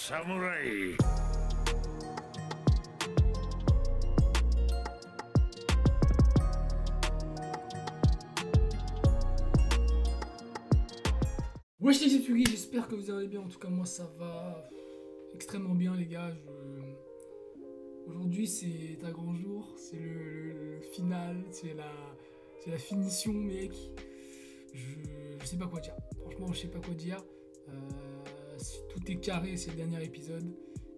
samouraï. Wesh les Tsugi, j'espère que vous allez bien. En tout cas, moi ça va extrêmement bien, les gars. Aujourd'hui, c'est un grand jour. C'est le final. C'est la finition, mec. Je sais pas quoi dire. Franchement, je sais pas quoi dire. Tout est carré, c'est le dernier épisode.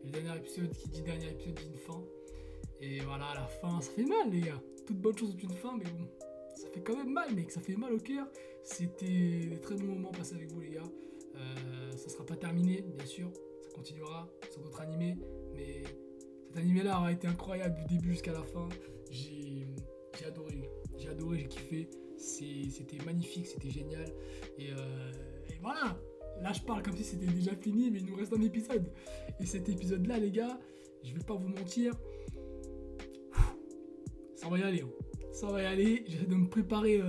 Et le dernier épisode qui dit dernier épisode dit une fin. Et voilà, la fin, ça fait mal, les gars. Toute bonne chose ont une fin, mais bon. Ça fait quand même mal, mec, ça fait mal au cœur. C'était des très bons moments passés avec vous, les gars. Ça sera pas terminé, bien sûr. Ça continuera sur d'autres animés. Mais cet animé-là aura été incroyable du début jusqu'à la fin. J'ai adoré. J'ai adoré, j'ai kiffé. C'était magnifique, c'était génial. Et voilà. Là, je parle comme si c'était déjà fini, mais il nous reste un épisode. Et cet épisode-là, les gars, je vais pas vous mentir. Ça va y aller, hein. Ça va y aller, j'essaie de me préparer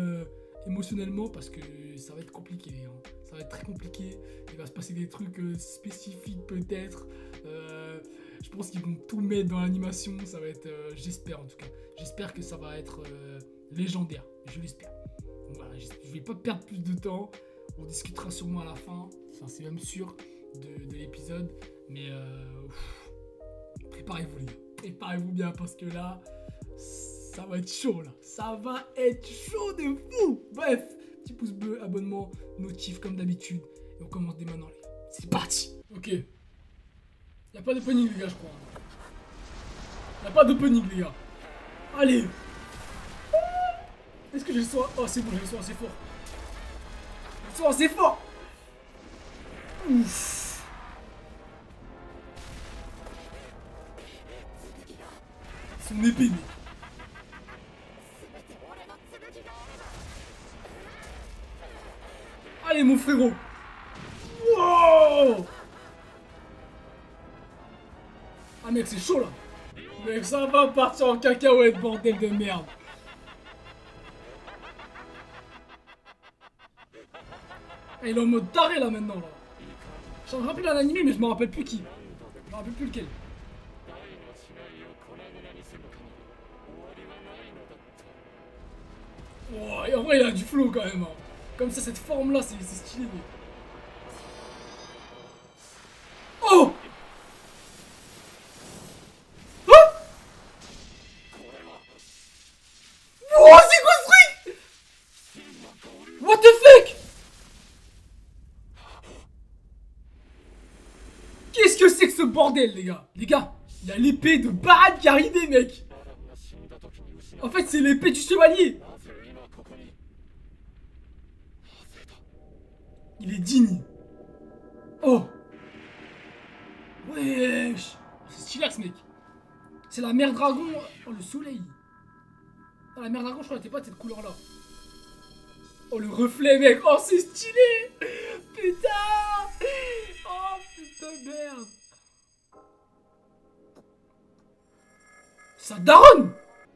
émotionnellement parce que ça va être compliqué, hein. Ça va être très compliqué, il va se passer des trucs spécifiques peut-être, je pense qu'ils vont tout mettre dans l'animation, ça va être, j'espère en tout cas, j'espère que ça va être légendaire, je l'espère. Donc voilà, je vais pas perdre plus de temps, on discutera sûrement à la fin, enfin, c'est même sûr de l'épisode, mais préparez-vous les gars, préparez-vous bien parce que là, ça va être chaud là, ça va être chaud de fou. Bref, petit pouce bleu, abonnement, notif comme d'habitude. Et on commence dès maintenant les gars. C'est parti. Ok. Y'a pas d'opening les gars je crois. Y'a pas d'opening les gars. Allez. Est-ce que j'ai le son? Oh c'est bon, j'ai le son assez fort. Le son assez fort. Ouf. Son épée mec. Allez mon frérot. Wow. Ah mec c'est chaud là. Mec ça va partir en cacahuète bordel de merde. Ah, il est en mode taré là maintenant là. Je me rappelle un animé mais je me rappelle plus qui. Je me rappelle plus lequel. Oh, et en vrai il a du flow quand même hein. Comme ça cette forme là c'est stylé mais... Oh. Oh c'est construit. What the fuck. Qu'est-ce que c'est que ce bordel les gars? Les gars, il y a l'épée de Baran qui est arrivée mec. En fait c'est l'épée du chevalier. Il est digne. Oh. Wesh. C'est stylax mec. C'est la mer dragon. Oh le soleil. Ah, la mer dragon je crois qu'elle était pas de cette couleur là. Oh le reflet mec. Oh c'est stylé. Putain. Oh putain de merde. Ça daronne.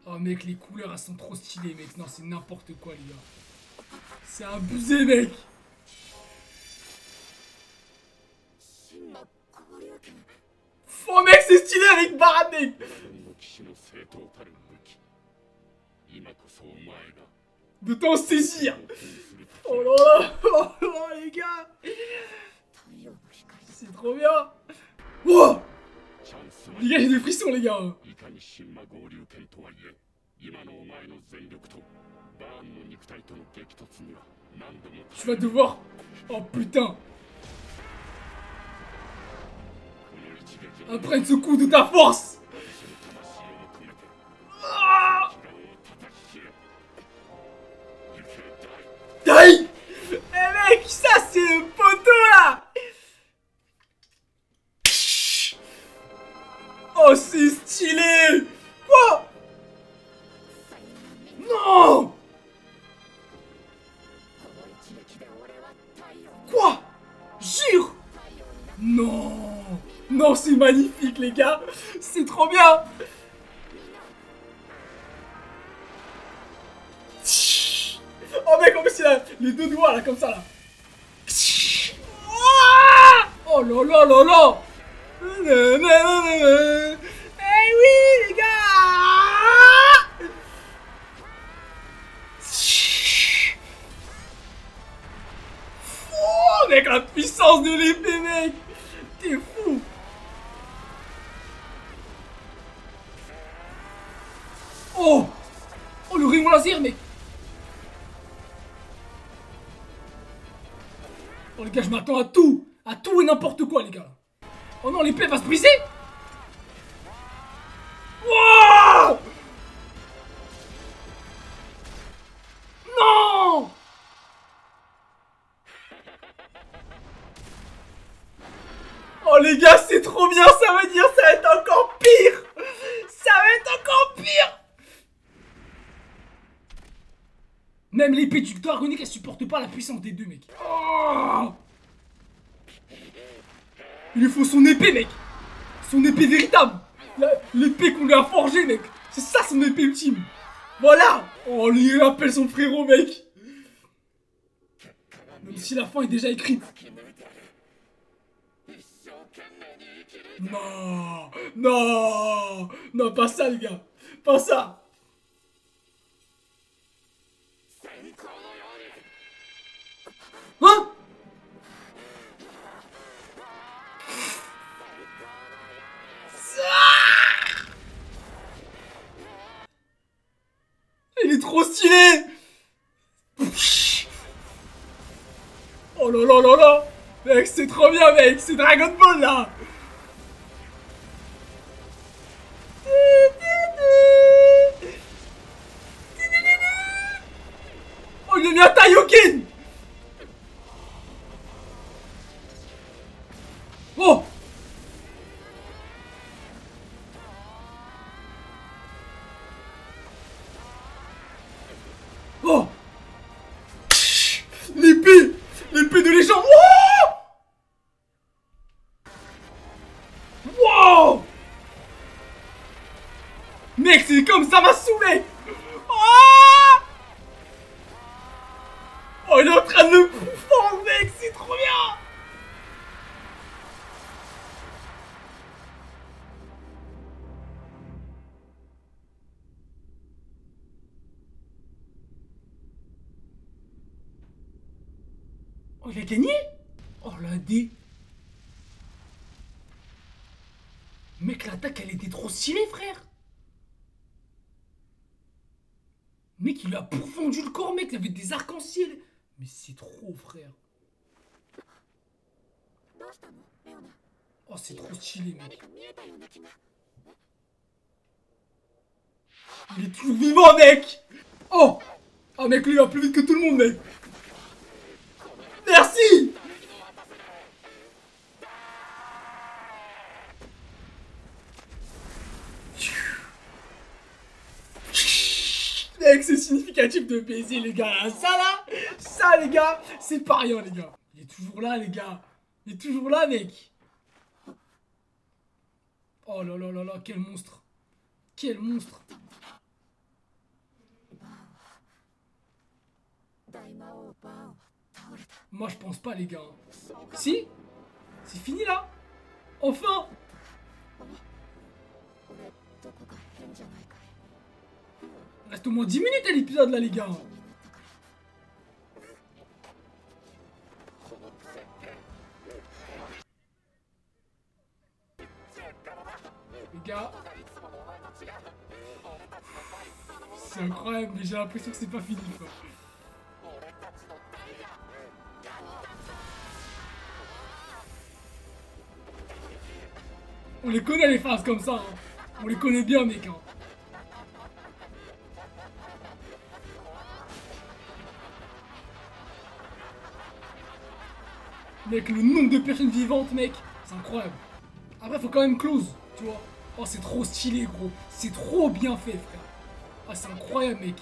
Oh mec les couleurs elles sont trop stylées mec. Non c'est n'importe quoi les gars. C'est abusé mec. Oh mec c'est stylé avec Baran mec. De t'en saisir. Oh là là. Oh là les gars. C'est trop bien. Oh. Les gars j'ai des frissons les gars. Tu vas devoir... Oh putain. Apprenne ce coup de ta force. Ah. Aïe. Eh mec, ça c'est le poteau là. Oh c'est stylé. Quoi? Non. Quoi? Jure. Non. Non, c'est magnifique, les gars. C'est trop bien. Oh mec, en plus il a les deux doigts là, comme ça là. Oh là là là là. Eh oui, les gars! Oh, mec, la puissance de l'épée, mec! T'es fou! Oh! Oh, le rayon laser, mec! Oh, les gars, je m'attends à tout! À tout et n'importe quoi, les gars! Oh non, l'épée va se briser! Wow! Non! Oh les gars, c'est trop bien, ça veut dire ça va être encore pire! Ça va être encore pire! Même l'épée du dragonique, elle supporte pas la puissance des deux, mec. Oh! Il lui faut son épée, mec! Son épée véritable! L'épée qu'on lui a forgée, mec! C'est ça son épée ultime! Voilà! Oh, lui, il appelle son frérot, mec! Même si la fin est déjà écrite. Non! Non! Non, pas ça, les gars! Pas ça! Hein? Il est trop stylé! Oh là là là là! Mec, c'est trop bien, mec! C'est Dragon Ball, là! Oh, il a mis un Taioken! Oh! Oh! L'épée! L'épée de légende! Wow! Wow! Mec, c'est comme ça m'a saoulé! Oh! Oh, il est en train de le fondre, mec! C'est trop bien! Oh, il a gagné? Oh, la D! Mec, l'attaque, elle était trop stylée, frère! Mec, il lui a pourfendu le corps, mec, il avait des arcs-en-ciel! Mais c'est trop, frère! Oh, c'est trop stylé, mec! Il est toujours vivant, mec! Oh! Ah, mec, lui, il va plus vite que tout le monde, mec! Merci! Mec, c'est significatif de baiser, les gars. Ça, les gars, c'est pas rien, les gars. Il est toujours là, les gars. Il est toujours là, mec. Oh là là là là, quel monstre. Quel monstre. Moi, je pense pas, les gars. Si? C'est fini, là? Enfin! Il reste au moins 10 minutes à l'épisode, là, les gars. Les gars. C'est incroyable, mais j'ai l'impression que c'est pas fini, quoi. On les connaît, les phases comme ça. Hein. On les connaît bien, mec. Hein. Mec, le nombre de personnes vivantes, mec, c'est incroyable. Après, faut quand même close, tu vois. Oh, c'est trop stylé, gros. C'est trop bien fait, frère. Ah, c'est incroyable, mec.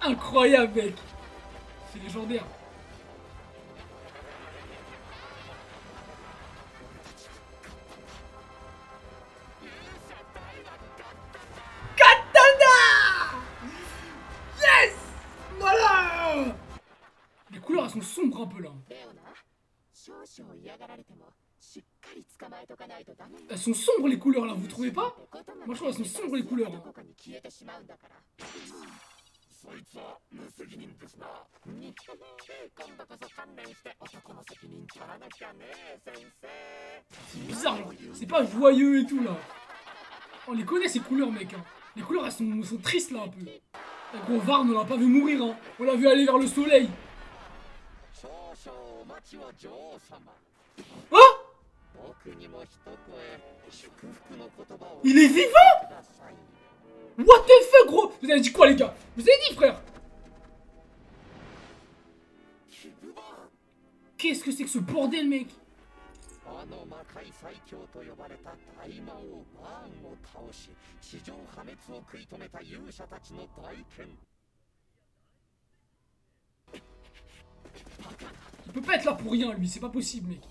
Incroyable, mec. C'est légendaire. Katana! Yes! Voilà! Les couleurs, elles sont sombres un peu, là. Elles sont sombres les couleurs là, vous trouvez pas? Moi je trouve elles sont sombres les couleurs. Hein. C'est bizarre là, c'est pas joyeux et tout là. On les connaît ces couleurs mec. Hein. Les couleurs elles sont tristes là un peu. Le gros Varn on l'a pas vu mourir hein. On l'a vu aller vers le soleil. Oh! Il est vivant! What the fuck gros? Vous avez dit quoi les gars? Vous avez dit frère? Qu'est-ce que c'est que ce bordel mec? Il peut pas être là pour rien lui, c'est pas possible mec.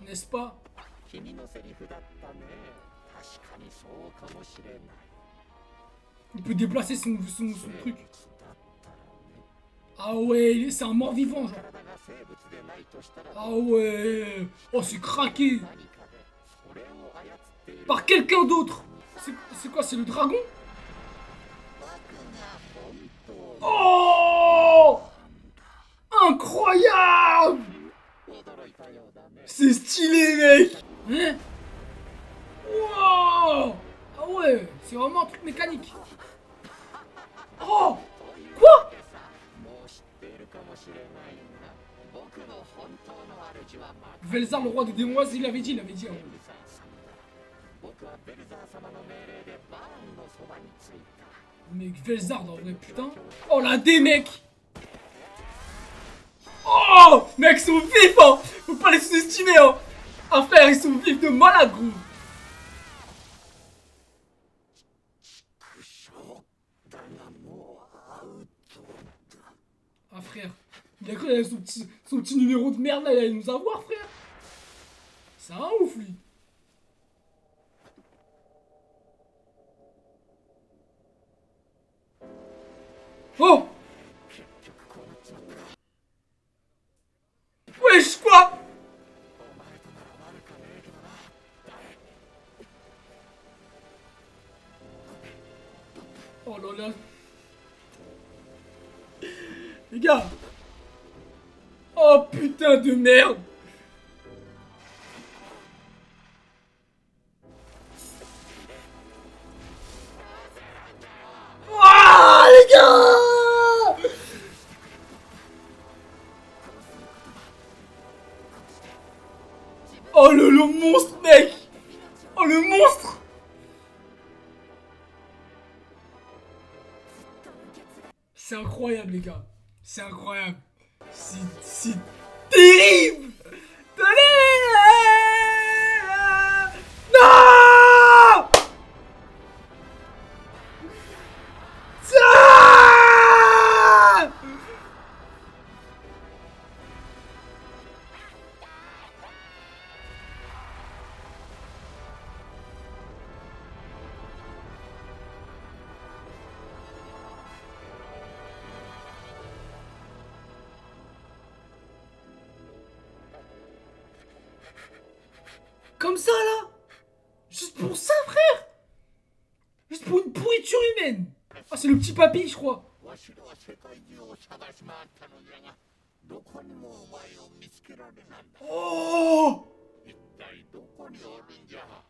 N'est-ce pas? Il peut déplacer son truc. Ah ouais, c'est un mort-vivant genre. Ah ouais. Oh c'est craqué. Par quelqu'un d'autre. C'est quoi, c'est le dragon? Oh! Incroyable! C'est stylé mec! Hein? Wow! Ah ouais, c'est vraiment un truc mécanique. Oh! Quoi? Velzar, le roi des démons, il avait dit. Hein. Mec, Velzar, en vrai, putain. Oh la dé, mec! Oh! Mec, ils sont vifs, hein! Faut pas les sous-estimer, hein! Ah, frère, ils sont vifs de malade, gros! Ah, frère, il a cru qu'il avait son petit numéro de merde là, il allait nous avoir, frère! C'est un ouf, lui! Oh! Wesh, quoi? Oh là là! Les gars! Oh putain de merde! Ah les gars! Oh le monstre mec! Oh le monstre! C'est incroyable les gars! C'est incroyable! C'est terrible! Non! Comme ça là? Juste pour ça frère? Juste pour une pourriture humaine? Ah c'est le petit papy je crois. Oh!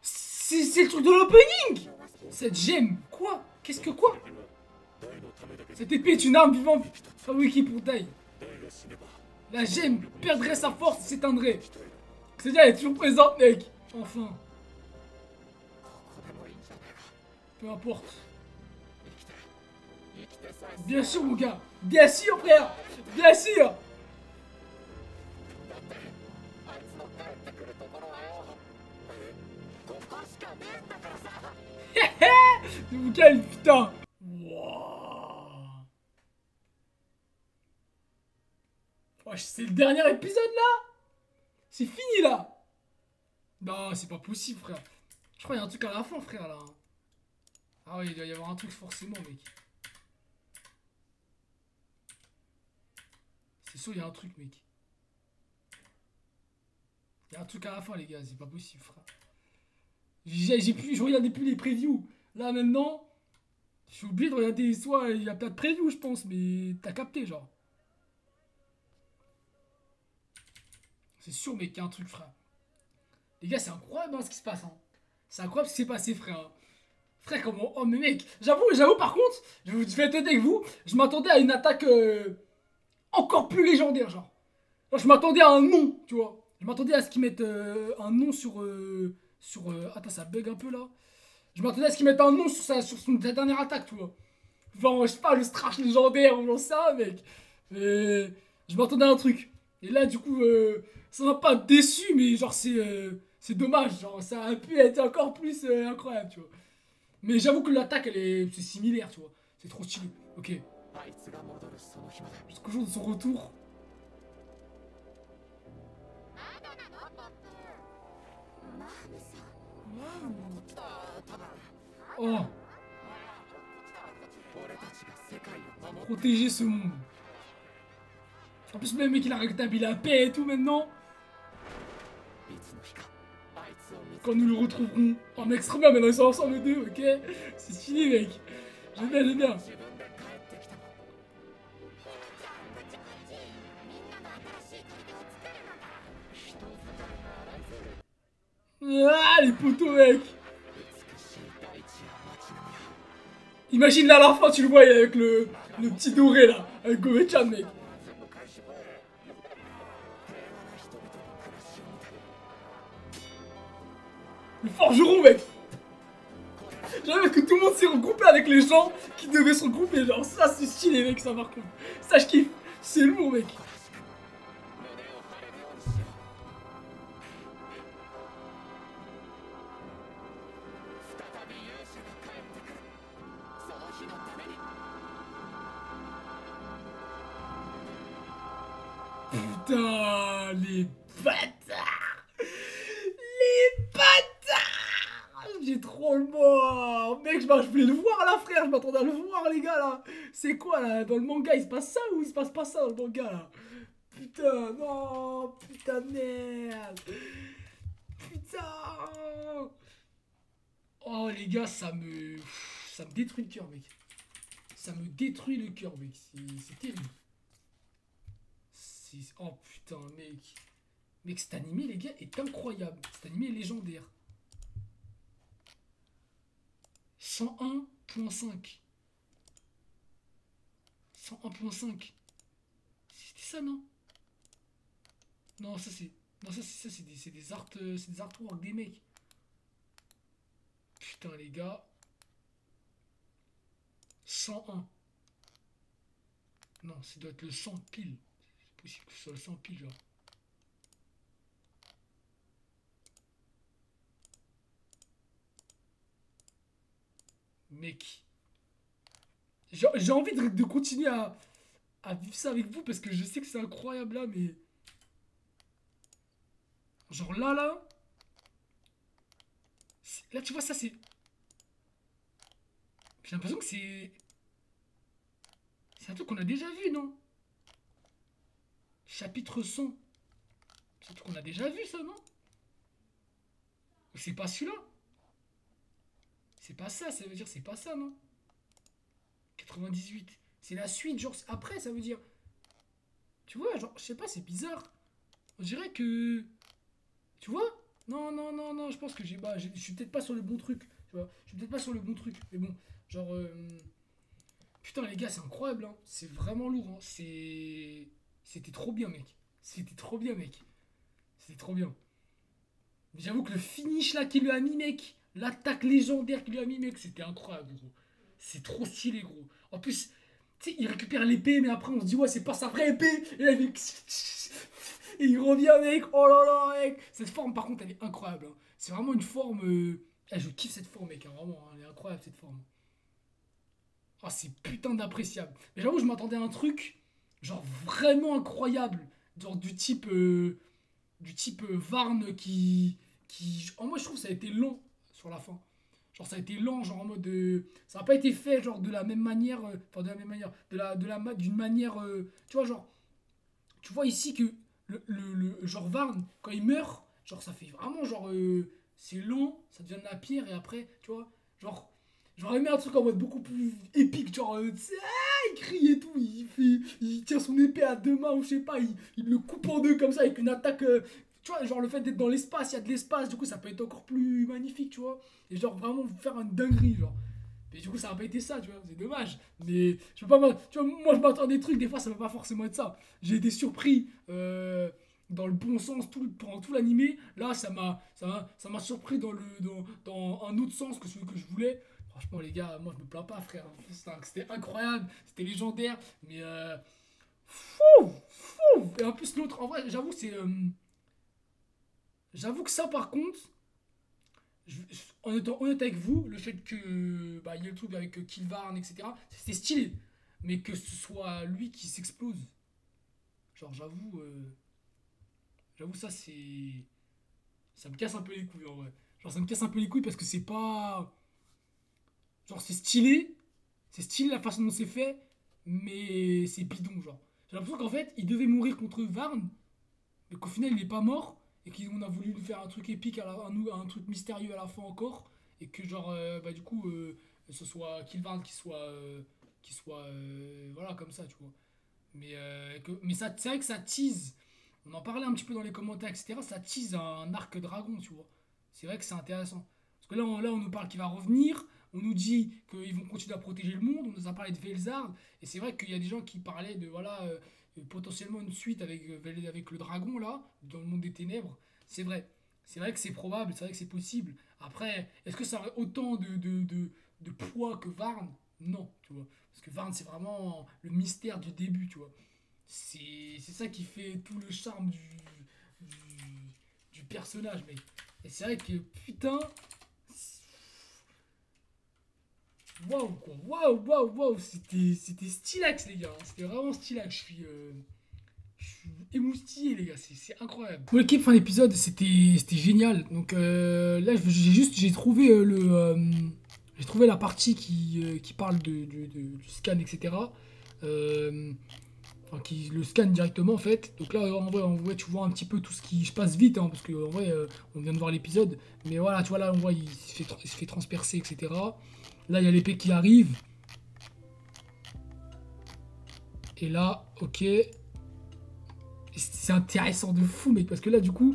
C'est le truc de l'opening! Cette gemme, quoi? Qu'est-ce que quoi? Cette épée est une arme vivante fabriquée pour Dai. La gemme perdrait sa force et s'éteindrait. C'est-à-dire elle est toujours présente mec. Enfin. Peu importe. Bien sûr mon gars. Bien sûr frère. Bien sûr. Je vous calme putain. Wow. Oh, c'est le dernier épisode là. C'est fini là. Non c'est pas possible frère. Je crois qu'il y a un truc à la fin frère là. Ah oui il doit y avoir un truc forcément mec. C'est sûr, il y a un truc, mec. Il y a un truc à la fin, les gars. C'est pas possible, frère. Je regardais plus les previews. Là, maintenant, je suis obligé de regarder. Soit il y a pas de preview, je pense, mais t'as capté, genre. C'est sûr, mec, qu'il y a un truc, frère. Les gars, c'est incroyable hein, ce qui se passe. Hein. C'est incroyable ce qui s'est passé, frère. Frère, comment. Oh, mais mec, j'avoue, par contre, je vais être honnête avec vous, je m'attendais à une attaque encore plus légendaire, genre. Genre, je m'attendais à un nom, tu vois. Je m'attendais à ce qu'ils mettent un nom sur. Attends, ça bug un peu là. Je m'attendais à ce qu'ils mettent un nom sur sa dernière attaque, tu vois. Genre, je sais pas, le Strash légendaire ou j'en sais rien, mec. Mais je m'attendais à un truc. Et là, du coup, ça m'a pas déçu, mais genre, c'est dommage. Genre, ça a pu être encore plus incroyable, tu vois. Mais j'avoue que l'attaque, c'est similaire, tu vois. C'est trop stylé. Ok. Jusqu'au jour de son retour. Oh. Protéger ce monde. En plus, même mec, il a rétabli la paix et tout maintenant. Quand nous le retrouverons. Oh, mec, c'est trop bien, maintenant ils sont ensemble les deux, ok. C'est stylé, mec. J'aime bien, j'aime bien. Ah, les poteaux, mec. Imagine là à la fin, tu le vois avec le petit doré là, avec Gomechan, mec. Le forgeron, mec. J'avais que tout le monde s'est regroupé avec les gens qui devaient se regrouper. Genre, ça, c'est stylé, mec, ça par contre. Ça, je kiffe. C'est lourd, mec. Putain, les bâtards. Les bâtards. J'ai trop le mort. Mec, je voulais le voir là, frère. Je m'attendais à le voir, les gars, là. C'est quoi, là? Dans le manga, il se passe ça ou il se passe pas ça dans le manga, là? Putain, non. Putain, merde. Putain. Oh, les gars, ça me détruit le cœur, mec. Ça me détruit le cœur, mec. C'est terrible. Oh, putain, mec. Mec, cet animé, les gars, est incroyable. Cet animé est légendaire. 101.5. 101.5. C'était ça, non? Non, ça c'est. Non, ça c'est des artworks des mecs. Putain, les gars. 101. Non, ça doit être le 100 pile. C'est possible que ce soit le 100 pile, genre. Mec. J'ai envie de continuer à vivre ça avec vous parce que je sais que c'est incroyable là, mais. Genre là. Là, tu vois, ça c'est. J'ai l'impression que c'est. C'est un truc qu'on a déjà vu, non? Chapitre 100. C'est un truc qu'on a déjà vu, ça, non? C'est pas celui-là? C'est pas ça, ça veut dire c'est pas ça, non? 98. C'est la suite, genre après, ça veut dire. Tu vois, genre, je sais pas, c'est bizarre. On dirait que. Tu vois? Non, non, non, non, je pense que je suis peut-être pas sur le bon truc. Tu vois? Je suis peut-être pas sur le bon truc. Mais bon, genre. Putain, les gars, c'est incroyable, hein. C'est vraiment lourd, hein. C'était trop bien, mec. C'était trop bien, mec. C'était trop bien. Mais j'avoue que le finish là qu'il lui a mis, mec. L'attaque légendaire qu'il lui a mis, mec, c'était incroyable, gros. C'est trop stylé, gros. En plus, tu sais, il récupère l'épée, mais après, on se dit, ouais, c'est pas sa vraie épée. Et là, et il revient, mec. Oh là là, mec. Cette forme, par contre, elle est incroyable. Hein. C'est vraiment une forme. Je kiffe cette forme, mec. Hein, vraiment, hein, elle est incroyable, cette forme. Oh, c'est putain d'appréciable. Mais j'avoue, je m'attendais à un truc, genre vraiment incroyable. Genre du type Varne qui. En moi, je trouve que ça a été long sur la fin. Genre, ça a été lent, genre en mode. Ça n'a pas été fait, genre de la même manière. Enfin, de la même manière. D'une manière. Tu vois, genre. tu vois ici que genre Varn, quand il meurt, genre ça fait vraiment genre c'est lent, ça devient de la pierre et après, tu vois, genre j'aurais aimé un truc en mode beaucoup plus épique, genre tu sais, il crie et tout, il tient son épée à deux mains ou je sais pas, il le coupe en deux comme ça avec une attaque. Tu vois, genre le fait d'être dans l'espace, il y a de l'espace, du coup ça peut être encore plus magnifique, tu vois. Et genre vraiment faire une dinguerie, genre. Mais du coup, ça n'a pas été ça, tu vois, c'est dommage. Mais je peux pas. Tu vois, moi, je m'attends à des trucs, des fois, ça va pas forcément être ça. J'ai été surpris dans le bon sens pendant tout l'animé. Là, ça m'a surpris dans un autre sens que celui que je voulais. Franchement, les gars, moi, je me plains pas, frère. C'était incroyable, c'était légendaire. Mais fou, fou. Et en plus, l'autre, en vrai, j'avoue, j'avoue que ça, par contre. En étant honnête avec vous, le fait que bah, il y ait le truc avec Kilvarn, etc., c'était stylé. Mais que ce soit lui qui s'explose, genre j'avoue ça c'est. Ça me casse un peu les couilles en vrai. Genre ça me casse un peu les couilles parce que c'est pas. Genre c'est stylé la façon dont c'est fait, mais c'est bidon genre. J'ai l'impression qu'en fait il devait mourir contre Varn, mais qu'au final il n'est pas mort et qu'on a voulu lui faire un truc épique un truc mystérieux à la fin encore et que genre bah du coup ce soit Kilvan qui soit voilà comme ça tu vois mais ça c'est vrai que ça tease, on en parlait un petit peu dans les commentaires etc, ça tease un arc dragon tu vois, c'est vrai que c'est intéressant parce que là on nous parle qu'il va revenir, on nous dit qu'ils vont continuer à protéger le monde, on nous a parlé de Velzard et c'est vrai qu'il y a des gens qui parlaient de voilà potentiellement une suite avec le dragon là, dans le monde des ténèbres. C'est vrai. C'est vrai que c'est probable, c'est vrai que c'est possible. Après, est-ce que ça aurait autant de poids que Varn? Non, tu vois. Parce que Varn, c'est vraiment le mystère du début, tu vois. C'est ça qui fait tout le charme du, du personnage, mec. Et c'est vrai que, putain, waouh, quoi. Waouh, waouh, waouh. C'était stylax, les gars. C'était vraiment stylax. Je suis émoustillé, les gars, c'est incroyable. Pour l'équipe, fin d'épisode, c'était génial. Donc là, j'ai trouvé j'ai trouvé la partie qui parle du scan, etc. Enfin, qui le scanne directement en fait. Donc là, en vrai, tu vois un petit peu tout ce qui. Je passe vite, hein, parce que en vrai, on vient de voir l'épisode. Mais voilà, tu vois là, on voit, il se fait transpercer, etc. Là, il y a l'épée qui arrive. Et là, ok. C'est intéressant de fou, mec, parce que là, du coup,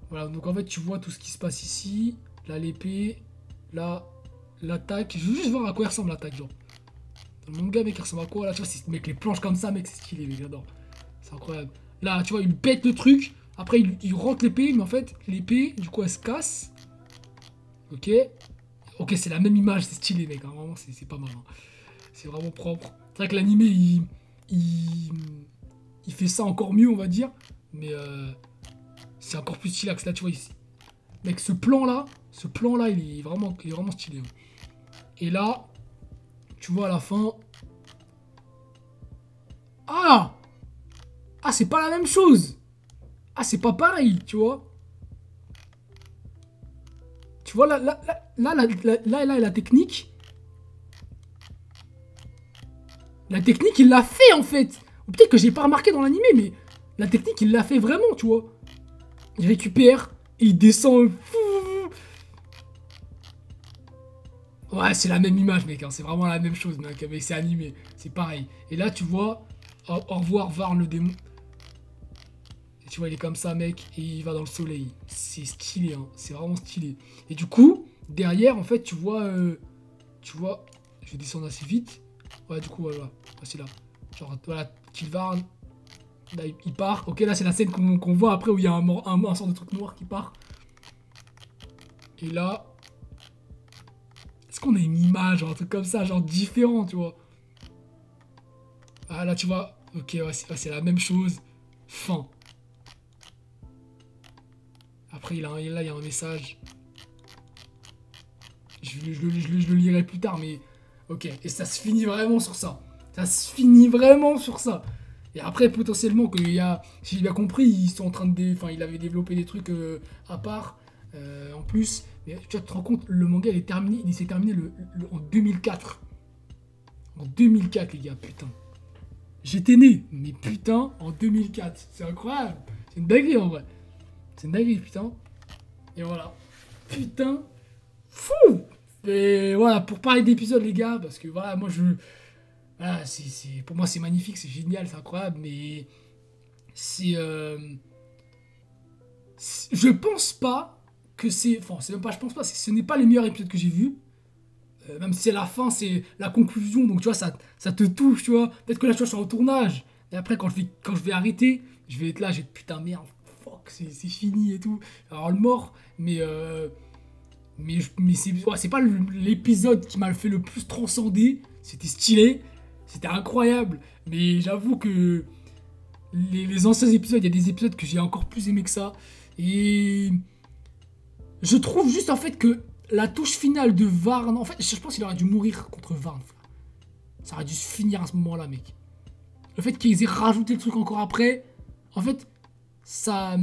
voilà, donc en fait, tu vois tout ce qui se passe ici. Là, l'épée, là, l'attaque. Je veux juste voir à quoi il ressemble l'attaque, genre. Dans le manga, mec, il ressemble à quoi? Là, tu vois, mec, les planches comme ça, mec, c'est stylé, mec, j'adore. C'est incroyable. Là, tu vois, il pète le truc. Après, il rentre l'épée, mais en fait, l'épée, du coup, elle se casse. Ok. Ok, c'est la même image, c'est stylé, mec, hein, vraiment, c'est pas mal. Hein. C'est vraiment propre. C'est vrai que l'animé, il fait ça encore mieux, on va dire. Mais c'est encore plus stylax. Là, tu vois, ici. Mec, ce plan-là, il est vraiment stylé. Hein. Et là, tu vois, à la fin... Ah! Ah, c'est pas la même chose! Ah, c'est pas pareil, tu vois? Tu vois, la technique... La technique, il l'a fait, en fait! Ou peut-être que j'ai pas remarqué dans l'animé, mais... La technique, il l'a fait vraiment, tu vois? Il récupère, et il descend... Ouais, c'est la même image, mec. Hein. C'est vraiment la même chose, mec. Mais c'est animé. C'est pareil. Et là, tu vois... Au revoir, Varn le démon. Et tu vois, il est comme ça, mec. Et il va dans le soleil. C'est stylé, hein. C'est vraiment stylé. Et du coup, derrière, en fait, tu vois... Tu vois... Je vais descendre assez vite. Ouais, du coup, voilà. C'est là. Genre, voilà, Kilvarn. Là, il part. Ok, là, c'est la scène qu'on voit après où il y a un sort de truc noir qui part. Et là... Est-ce qu'on a une image, genre un truc comme ça, genre différent, tu vois? Ah, là, tu vois. Ok, ouais, c'est la même chose. Fin. Après, là, il y a un message. Je le lirai plus tard, mais... Ok, et ça se finit vraiment sur ça. Ça se finit vraiment sur ça. Et après, potentiellement, si j'ai bien compris, ils sont en train de... Enfin, il avait développé des trucs à part, en plus. Mais tu vois, tu te rends compte, le manga, il s'est terminé en 2004. En 2004, les gars, putain. J'étais né, mais putain, en 2004. C'est incroyable. C'est une dinguerie en vrai. C'est une dinguerie, putain. Et voilà. Putain. Fou. Et voilà, pour parler d'épisodes, les gars, parce que voilà, moi je. Voilà, pour moi c'est magnifique, c'est génial, c'est incroyable, mais. C'est. Je pense pas que c'est. Enfin, c'est même pas, je pense pas, ce n'est pas les meilleurs épisodes que j'ai vus. Même si c'est la fin, c'est la conclusion, donc tu vois, ça te touche, tu vois. Peut-être que là, tu vois, je suis en tournage. Et après, quand je vais arrêter, je vais être là, je vais être putain, merde, fuck, c'est fini et tout. Alors, le mort, mais c'est pas l'épisode qui m'a fait le plus transcender. C'était stylé, c'était incroyable. Mais j'avoue que les anciens épisodes, il y a des épisodes que j'ai encore plus aimé que ça. Et je trouve juste en fait que la touche finale de Varn, en fait, je pense qu'il aurait dû mourir contre Varn, frère. Ça aurait dû se finir à ce moment-là, mec. Le fait qu'ils aient rajouté le truc encore après, en fait, ça.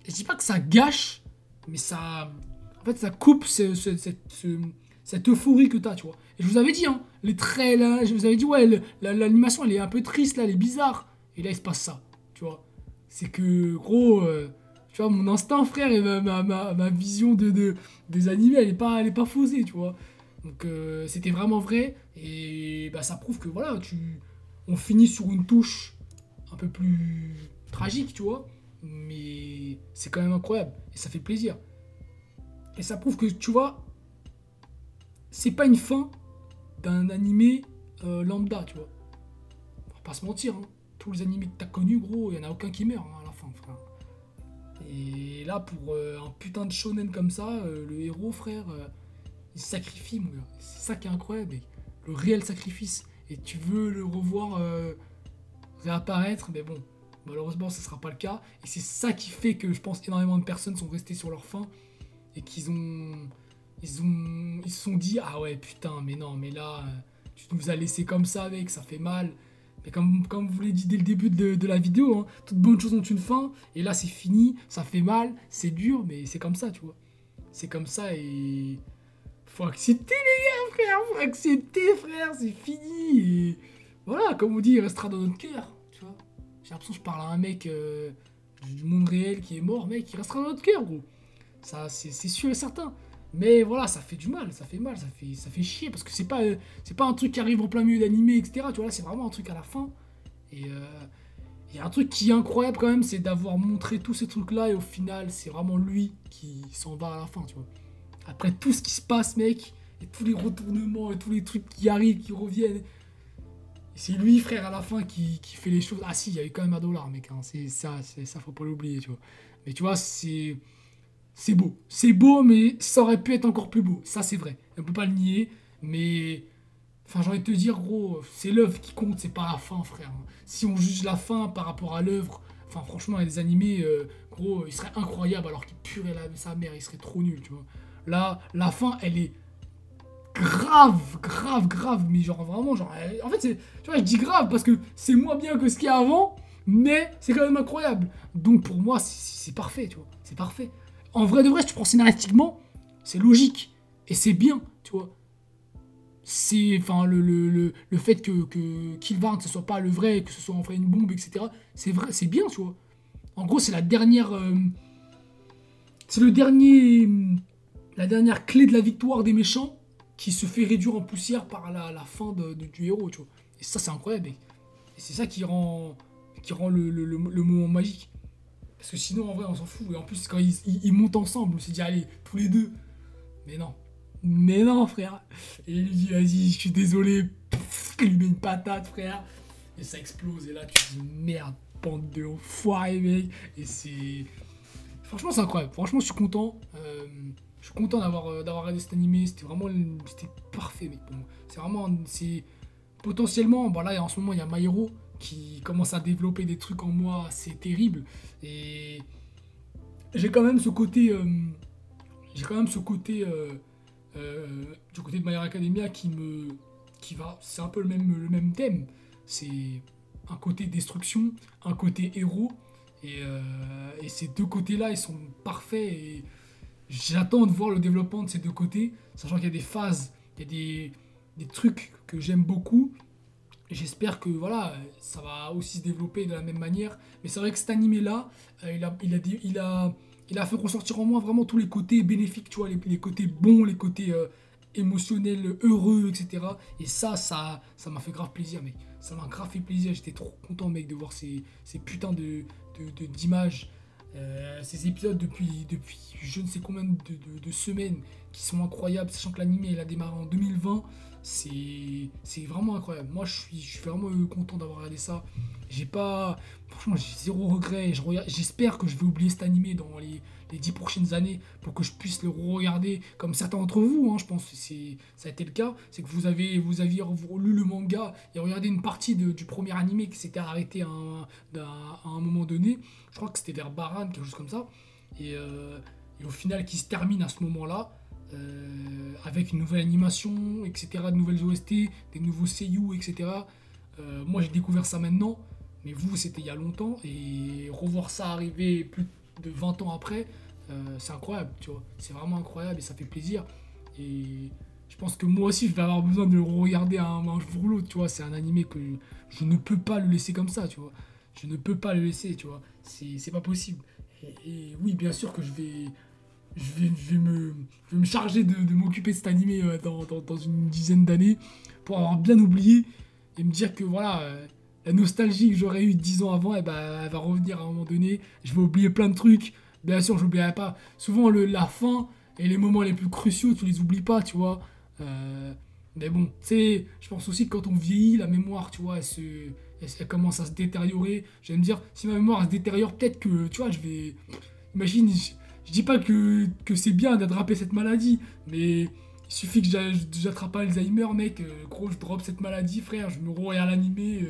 Je dis pas que ça gâche, mais ça. En fait, ça coupe cette euphorie que t'as, tu vois. Et je vous avais dit, hein, les traits là, je vous avais dit, ouais, l'animation elle est un peu triste là, elle est bizarre. Et là, il se passe ça, tu vois. C'est que, gros. Tu vois, mon instinct, frère, et ma vision des animés, elle est pas faussée, tu vois. Donc, c'était vraiment vrai. Et bah, ça prouve que, voilà, on finit sur une touche un peu plus tragique, tu vois. Mais c'est quand même incroyable. Et ça fait plaisir. Et ça prouve que, tu vois, c'est pas une fin d'un animé lambda, tu vois. On va pas se mentir, hein. Tous les animés que t'as connus, gros, il y en a aucun qui meurt hein, à la fin, frère. Et là, pour un putain de shonen comme ça, le héros, frère, il se sacrifie, mon gars. C'est ça qui est incroyable, mec. Le réel sacrifice. Et tu veux le revoir réapparaître, mais bon, malheureusement, ce sera pas le cas. Et c'est ça qui fait que je pense énormément de personnes sont restées sur leur faim et qu'ils ils se sont dit, ah ouais, putain, mais non, mais là, tu nous as laissé comme ça, mec, ça fait mal. Mais comme vous l'avez dit dès le début de la vidéo, hein, toutes bonnes choses ont une fin, et là c'est fini, ça fait mal, c'est dur, mais c'est comme ça, tu vois. C'est comme ça et. Faut accepter, les gars, frère, faut accepter, frère, c'est fini. Et voilà, comme on dit, il restera dans notre cœur, tu vois. J'ai l'impression que je parle à un mec du monde réel qui est mort, mec, il restera dans notre cœur, gros. Ça, c'est sûr et certain. Mais voilà, ça fait du mal, ça fait mal, ça fait chier parce que c'est pas un truc qui arrive en plein milieu d'animé, etc. Tu vois, là, c'est vraiment un truc à la fin. Et il y a un truc qui est incroyable quand même, c'est d'avoir montré tous ces trucs-là et au final, c'est vraiment lui qui s'en va à la fin, tu vois. Après tout ce qui se passe, mec, et tous les retournements et tous les trucs qui arrivent, qui reviennent. Et c'est lui, frère, à la fin qui fait les choses. Ah si, il y a eu quand même un dollar, mec, hein. C'est ça, faut pas l'oublier, tu vois. Mais tu vois, c'est beau. C'est beau, mais ça aurait pu être encore plus beau. Ça, c'est vrai. On peut pas le nier. Mais. Enfin, j'ai envie de te dire, gros, c'est l'œuvre qui compte, c'est pas la fin, frère. Si on juge la fin par rapport à l'œuvre, enfin, franchement, il y a des animés, gros, il serait incroyable alors qu'il purait sa mère, il serait trop nul, tu vois. Là, la fin, elle est grave, grave, grave. Mais genre, vraiment, genre. En fait, tu vois, je dis grave parce que c'est moins bien que ce qu'il y a avant, mais c'est quand même incroyable. Donc, pour moi, c'est parfait, tu vois. C'est parfait. En vrai de vrai, si tu prends scénaristiquement, c'est logique. Et c'est bien, tu vois. C'est, enfin, le fait que Killvarn, ce soit pas le vrai, que ce soit en vrai une bombe, etc. C'est vrai, c'est bien, tu vois. En gros, c'est la dernière... c'est la dernière clé de la victoire des méchants qui se fait réduire en poussière par la fin du héros, tu vois. Et ça, c'est incroyable. Et c'est ça qui rend le moment magique. Parce que sinon, en vrai, on s'en fout. Et en plus, quand ils montent ensemble, on s'est dit, allez, tous les deux. Mais non. Mais non, frère. Et il lui dit, vas-y, je suis désolé. Pff, il lui met une patate, frère. Et ça explose. Et là, tu te dis, merde, bande de enfoirés, mec. Et c'est... Franchement, c'est incroyable. Franchement, je suis content. Je suis content d'avoir regardé cet animé. C'était parfait, mec, pour moi. C'est vraiment... Potentiellement, bon là, en ce moment, il y a My Hero qui commence à développer des trucs en moi. C'est terrible. Et j'ai quand même ce côté... du côté de My Hero Academia c'est un peu le même thème. C'est un côté destruction, un côté héros, et ces deux côtés-là, ils sont parfaits. Et j'attends de voir le développement de ces deux côtés, sachant qu'il y a des phases, il y a des trucs que j'aime beaucoup. j'espère que voilà, ça va aussi se développer de la même manière. Mais c'est vrai que cet animé-là, il a fait ressortir en moi vraiment tous les côtés bénéfiques, tu vois, les côtés bons, les côtés émotionnels, heureux, etc. Et ça m'a fait grave plaisir, mec. Ça m'a grave fait plaisir. J'étais trop content, mec, de voir ces putains d'images. Ces épisodes depuis je ne sais combien de semaines qui sont incroyables, sachant que l'anime il a démarré en 2020, c'est vraiment incroyable. Moi je suis vraiment content d'avoir regardé ça. Franchement j'ai zéro regret. J'espère que je vais oublier cet animé dans les 10 prochaines années pour que je puisse le regarder comme certains d'entre vous, hein, je pense que ça a été le cas. C'est que vous aviez lu le manga et regardé une partie du premier animé qui s'était arrêté à un moment donné. Je crois que c'était vers Baran, quelque chose comme ça. Et au final, qui se termine à ce moment-là, avec une nouvelle animation, etc., de nouvelles OST, des nouveaux seiyuu, etc. Moi, j'ai découvert ça maintenant, mais vous, c'était il y a longtemps. Et revoir ça arriver plus de 20 ans après, c'est incroyable, tu vois. C'est vraiment incroyable et ça fait plaisir. Et je pense que moi aussi, je vais avoir besoin de le regarder un jour ou l'autre, tu vois. C'est un animé que je ne peux pas le laisser comme ça, tu vois. Je ne peux pas le laisser, tu vois. C'est pas possible. Et oui, bien sûr que je vais me charger de m'occuper de cet animé dans une dizaine d'années pour avoir bien oublié et me dire que voilà, la nostalgie que j'aurais eue 10 ans avant, eh ben, elle va revenir à un moment donné. Je vais oublier plein de trucs. Bien sûr, je n'oublierai pas. Souvent, la fin et les moments les plus cruciaux, tu les oublies pas, tu vois. Mais bon, tu sais, je pense aussi que quand on vieillit, la mémoire, tu vois, elle commence à se détériorer. Je vais me dire, si ma mémoire elle se détériore, peut-être que, tu vois, je vais... Imagine, je dis pas que c'est bien d'attraper cette maladie, mais il suffit que j'attrape Alzheimer, mec. Gros, je drop cette maladie, frère, je me regarde l'animé.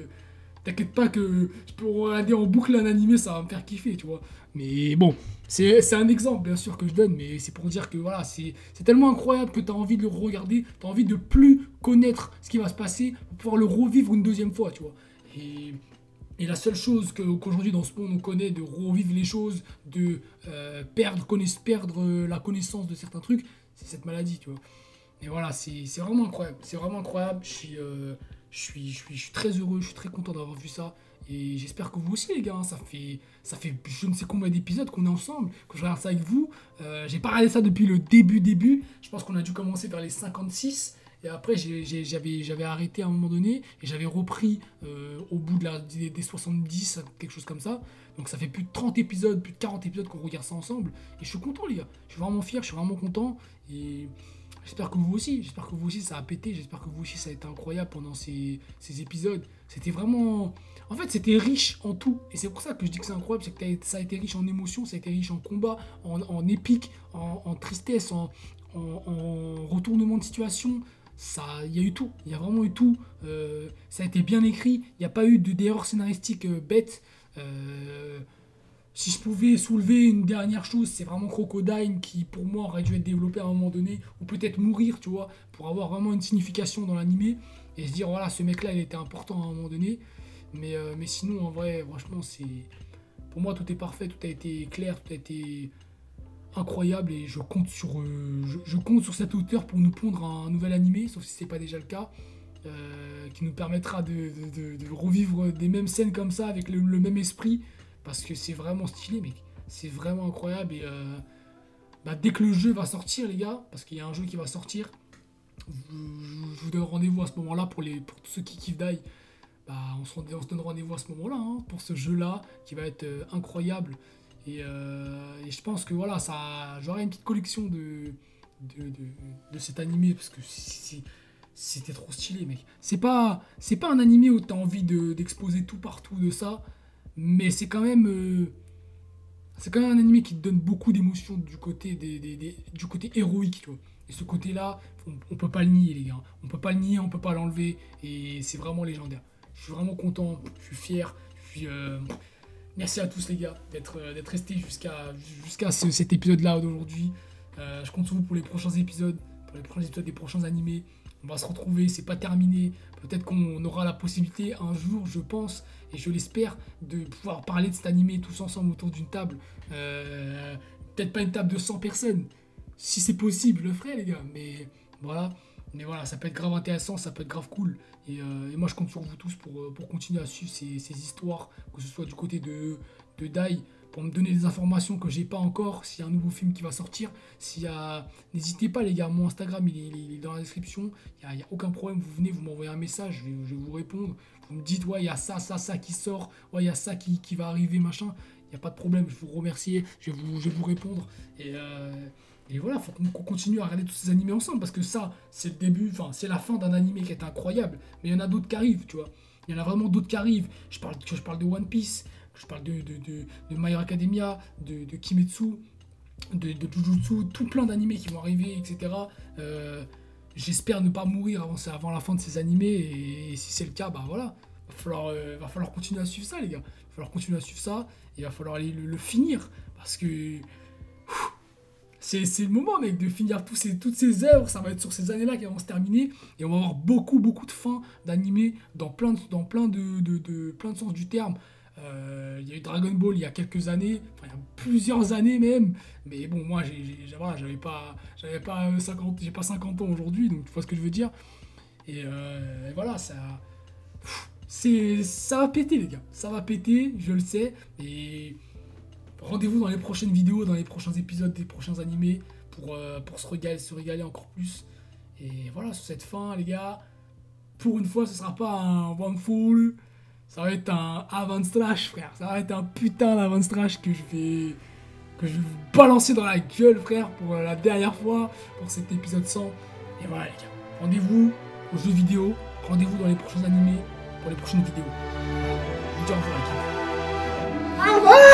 T'inquiète pas que je peux regarder en boucle un animé, ça va me faire kiffer, tu vois. Mais bon, c'est un exemple, bien sûr, que je donne, mais c'est pour dire que voilà, c'est tellement incroyable que t'as envie de le regarder, t'as envie de plus connaître ce qui va se passer pour pouvoir le revivre une deuxième fois, tu vois. Et la seule chose qu'aujourd'hui dans ce monde on connaît, de revivre les choses, de perdre la connaissance de certains trucs, c'est cette maladie, tu vois. Et voilà, c'est vraiment incroyable. C'est vraiment incroyable. Je suis très heureux, je suis très content d'avoir vu ça. Et j'espère que vous aussi, les gars. Hein. Ça fait je ne sais combien d'épisodes qu'on est ensemble, que je regarde ça avec vous. J'ai pas regardé ça depuis le début. Je pense qu'on a dû commencer vers les 56. Et après, j'avais arrêté à un moment donné. Et j'avais repris au bout des 70, quelque chose comme ça. Donc ça fait plus de 30 épisodes, plus de 40 épisodes qu'on regarde ça ensemble. Et je suis content, les gars. Je suis vraiment fier, je suis vraiment content. Et j'espère que vous aussi. J'espère que vous aussi, ça a pété. J'espère que vous aussi, ça a été incroyable pendant ces épisodes. C'était vraiment... En fait, c'était riche en tout. Et c'est pour ça que je dis que c'est incroyable. C'est que ça a été riche en émotions, ça a été riche en combat, en épique, en tristesse, en retournement de situation. Il y a eu tout. Il y a vraiment eu tout. Ça a été bien écrit. Il n'y a pas eu d'erreur scénaristique bête. Si je pouvais soulever une dernière chose, c'est vraiment Crocodile qui, pour moi, aurait dû être développé à un moment donné, ou peut-être mourir, tu vois, pour avoir vraiment une signification dans l'animé, et se dire, voilà, ce mec-là, il était important à un moment donné. Mais sinon, en vrai, franchement, pour moi, tout est parfait, tout a été clair, tout a été incroyable, et je compte sur cette hauteur pour nous pondre un nouvel animé, sauf si c'est pas déjà le cas. Qui nous permettra de revivre des mêmes scènes comme ça avec le même esprit parce que c'est vraiment stylé, mec. C'est vraiment incroyable. Et dès que le jeu va sortir, les gars, parce qu'il y a un jeu qui va sortir, je vous donne rendez-vous à ce moment-là pour tous ceux qui kiffent Die. On se donne rendez-vous à ce moment-là hein, pour ce jeu-là qui va être incroyable. Et je pense que voilà, j'aurai une petite collection de cet animé parce que c'était trop stylé, mec. C'est pas un animé où t'as envie d'exposer tout partout de ça, mais c'est quand même un animé qui te donne beaucoup d'émotions du côté du côté héroïque, tu vois. Et ce côté-là, on peut pas le nier, les gars. On peut pas le nier, on peut pas l'enlever, et c'est vraiment légendaire. Je suis vraiment content, je suis fier, merci à tous les gars d'être restés jusqu'à cet épisode-là d'aujourd'hui. Je compte sur vous pour les prochains épisodes, des prochains animés. On va se retrouver, c'est pas terminé. Peut-être qu'on aura la possibilité un jour, je pense, et je l'espère, de pouvoir parler de cet animé tous ensemble autour d'une table. Peut-être pas une table de 100 personnes. Si c'est possible, je le ferai, les gars. Mais voilà. Mais voilà, ça peut être grave intéressant, ça peut être grave cool. Et moi, je compte sur vous tous pour continuer à suivre ces histoires, que ce soit du côté de Dai, pour me donner des informations que j'ai pas encore. S'il y a un nouveau film qui va sortir, s'il y a... N'hésitez pas, les gars, mon Instagram, il est dans la description. Il y a aucun problème, vous venez, vous m'envoyez un message, je vais vous répondre. Vous me dites, ouais, il y a ça qui sort, ouais, il y a ça qui va arriver, machin. Il n'y a pas de problème, je vais vous remercier, je vais vous répondre. Et voilà, faut qu'on continue à regarder tous ces animés ensemble, parce que ça, c'est le début, enfin, c'est la fin d'un animé qui est incroyable, mais il y en a d'autres qui arrivent, tu vois. Il y en a vraiment d'autres qui arrivent. Je parle de One Piece, je parle de My Hero Academia, de Kimetsu, de Jujutsu, tout plein d'animés qui vont arriver, etc. J'espère ne pas mourir avant la fin de ces animés, et si c'est le cas, bah voilà, va falloir continuer à suivre ça, les gars. Il va falloir continuer à suivre ça, et il va falloir aller le finir, parce que c'est le moment, mec, de finir toutes ces œuvres. Ça va être sur ces années-là qu'elles vont se terminer, et on va avoir beaucoup de fins d'animés dans plein de sens du terme. Il y a eu Dragon Ball il y a quelques années, enfin il y a plusieurs années même, mais bon, moi voilà, j'ai pas 50 ans aujourd'hui, donc tu vois ce que je veux dire. Et voilà, ça va péter, les gars, ça va péter, je le sais. Et rendez-vous dans les prochaines vidéos, dans les prochains épisodes des prochains animés pour se régaler encore plus. Et voilà, sur cette fin, les gars, pour une fois, ce sera pas un One Fall. Ça va être un Avant Slash, frère. Ça va être un putain d'Avant Slash que je vais vous balancer dans la gueule, frère, pour la dernière fois, pour cet épisode 100. Et voilà, les gars. Rendez-vous aux jeux vidéo. Rendez-vous dans les prochains animés pour les prochaines vidéos. Je vous dis au revoir, les gars.